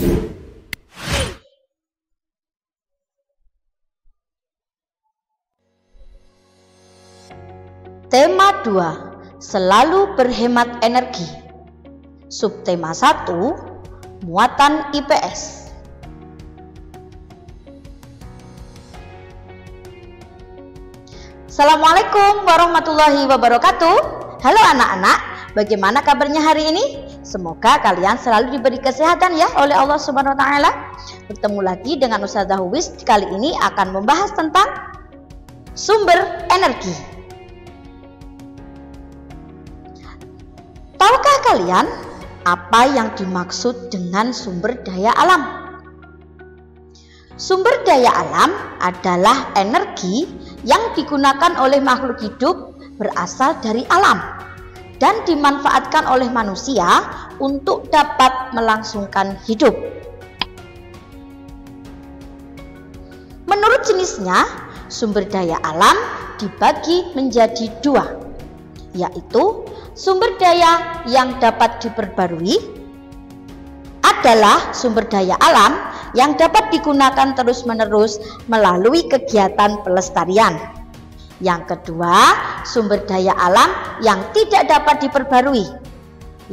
Tema 2, selalu berhemat energi. Subtema 1, muatan IPS. Assalamualaikum warahmatullahi wabarakatuh. Halo anak-anak, bagaimana kabarnya hari ini? Semoga kalian selalu diberi kesehatan ya oleh Allah Subhanahu wa taala. Bertemu lagi dengan Ustazah Huwis. Kali ini akan membahas tentang sumber energi. Tahukah kalian apa yang dimaksud dengan sumber daya alam? Sumber daya alam adalah energi yang digunakan oleh makhluk hidup berasal dari alam dan dimanfaatkan oleh manusia untuk dapat melangsungkan hidup. Menurut jenisnya, sumber daya alam dibagi menjadi dua, yaitu sumber daya yang dapat diperbarui adalah sumber daya alam yang dapat digunakan terus-menerus melalui kegiatan pelestarian. Yang kedua, sumber daya alam yang tidak dapat diperbarui,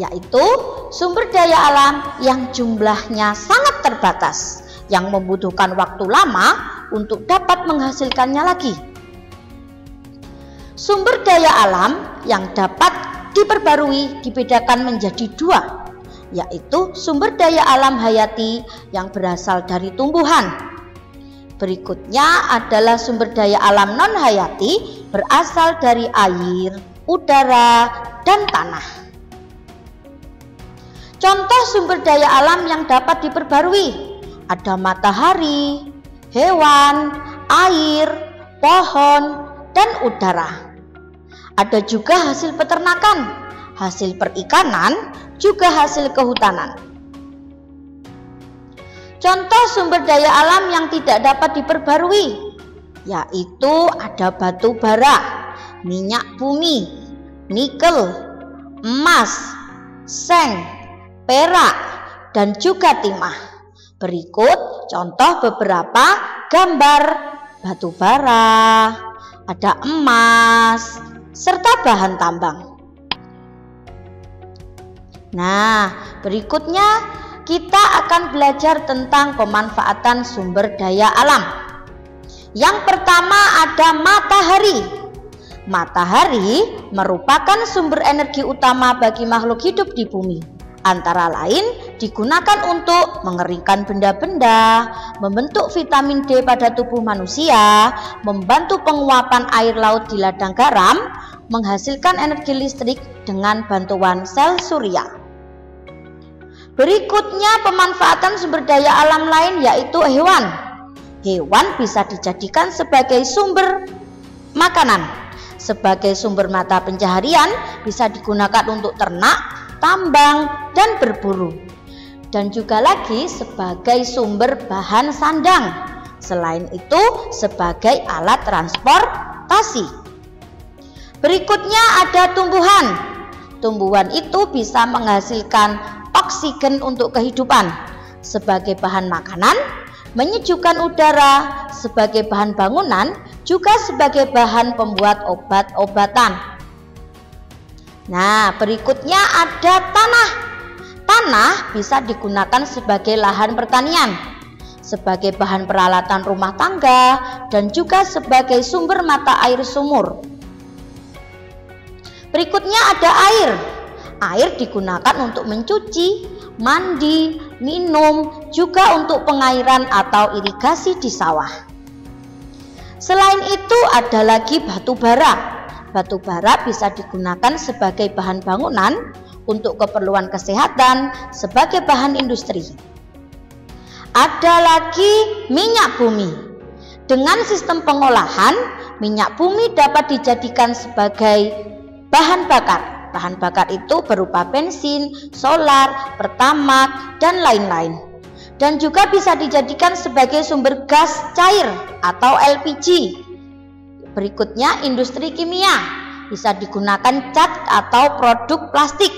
yaitu sumber daya alam yang jumlahnya sangat terbatas, yang membutuhkan waktu lama untuk dapat menghasilkannya lagi. Sumber daya alam yang dapat diperbarui dibedakan menjadi dua, yaitu sumber daya alam hayati yang berasal dari tumbuhan. Berikutnya adalah sumber daya alam non-hayati berasal dari air, udara, dan tanah. Contoh sumber daya alam yang dapat diperbarui ada matahari, hewan, air, pohon, dan udara. Ada juga hasil peternakan, hasil perikanan, juga hasil kehutanan. Contoh sumber daya alam yang tidak dapat diperbarui yaitu ada batu bara, minyak bumi, nikel, emas, seng, perak, dan juga timah. Berikut contoh beberapa gambar batu bara, ada emas, serta bahan tambang. Nah, berikutnya kita akan belajar tentang pemanfaatan sumber daya alam. Yang pertama ada matahari. Matahari merupakan sumber energi utama bagi makhluk hidup di bumi. Antara lain digunakan untuk mengeringkan benda-benda, membentuk vitamin D pada tubuh manusia, membantu penguapan air laut di ladang garam, menghasilkan energi listrik dengan bantuan sel surya. Berikutnya pemanfaatan sumber daya alam lain yaitu hewan. Hewan bisa dijadikan sebagai sumber makanan, sebagai sumber mata pencaharian, bisa digunakan untuk ternak, tambang, dan berburu, dan juga lagi sebagai sumber bahan sandang. Selain itu sebagai alat transportasi. Berikutnya ada tumbuhan. Tumbuhan itu bisa menghasilkan oksigen untuk kehidupan sebagai bahan makanan, menyejukkan udara sebagai bahan bangunan, juga sebagai bahan pembuat obat-obatan. Nah, berikutnya ada tanah. Tanah bisa digunakan sebagai lahan pertanian, sebagai bahan peralatan rumah tangga, dan juga sebagai sumber mata air sumur. Berikutnya ada air. Air digunakan untuk mencuci, mandi, minum, juga untuk pengairan atau irigasi di sawah. Selain itu ada lagi batu bara. Batu bara bisa digunakan sebagai bahan bangunan, untuk keperluan kesehatan, sebagai bahan industri. Ada lagi minyak bumi. Dengan sistem pengolahan, minyak bumi dapat dijadikan sebagai bahan bakar. Bahan bakar itu berupa bensin, solar, pertamax, dan lain-lain. Dan juga bisa dijadikan sebagai sumber gas cair atau LPG. Berikutnya industri kimia, bisa digunakan cat atau produk plastik.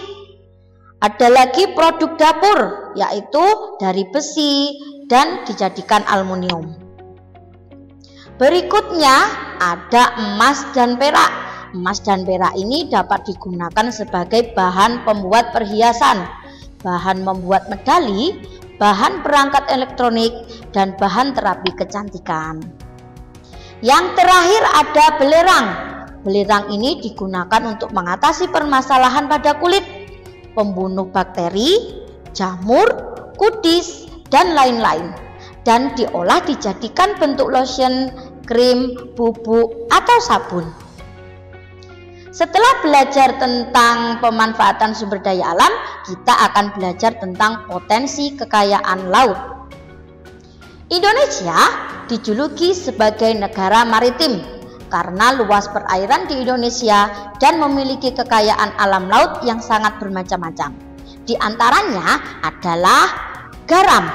Ada lagi produk dapur, yaitu dari besi dan dijadikan aluminium. Berikutnya ada emas dan perak. Emas dan perak ini dapat digunakan sebagai bahan pembuat perhiasan, bahan membuat medali, bahan perangkat elektronik, dan bahan terapi kecantikan. Yang terakhir ada belerang. Belerang ini digunakan untuk mengatasi permasalahan pada kulit, pembunuh bakteri, jamur, kudis, dan lain-lain, dan diolah dijadikan bentuk lotion, krim, bubuk, atau sabun. Setelah belajar tentang pemanfaatan sumber daya alam, kita akan belajar tentang potensi kekayaan laut. Indonesia dijuluki sebagai negara maritim karena luas perairan di Indonesia dan memiliki kekayaan alam laut yang sangat bermacam-macam. Di antaranya adalah garam.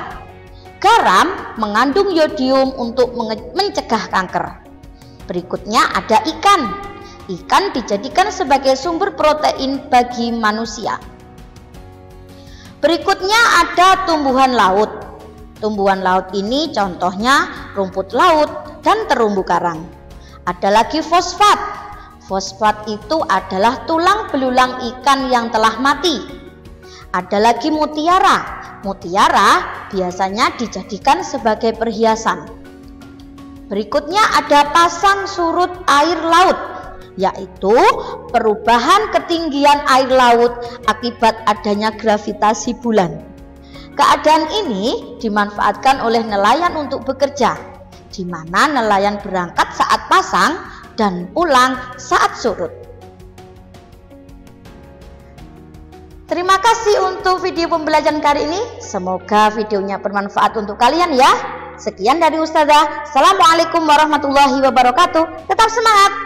Garam mengandung yodium untuk mencegah kanker. Berikutnya ada ikan. Ikan dijadikan sebagai sumber protein bagi manusia. Berikutnya ada tumbuhan laut. Tumbuhan laut ini contohnya rumput laut dan terumbu karang. Ada lagi fosfat. Fosfat itu adalah tulang belulang ikan yang telah mati. Ada lagi mutiara. Mutiara biasanya dijadikan sebagai perhiasan. Berikutnya ada pasang surut air laut, yaitu perubahan ketinggian air laut akibat adanya gravitasi bulan. Keadaan ini dimanfaatkan oleh nelayan untuk bekerja, di mana nelayan berangkat saat pasang dan pulang saat surut. Terima kasih untuk video pembelajaran kali ini. Semoga videonya bermanfaat untuk kalian ya. Sekian dari Ustazah. Assalamualaikum warahmatullahi wabarakatuh. Tetap semangat.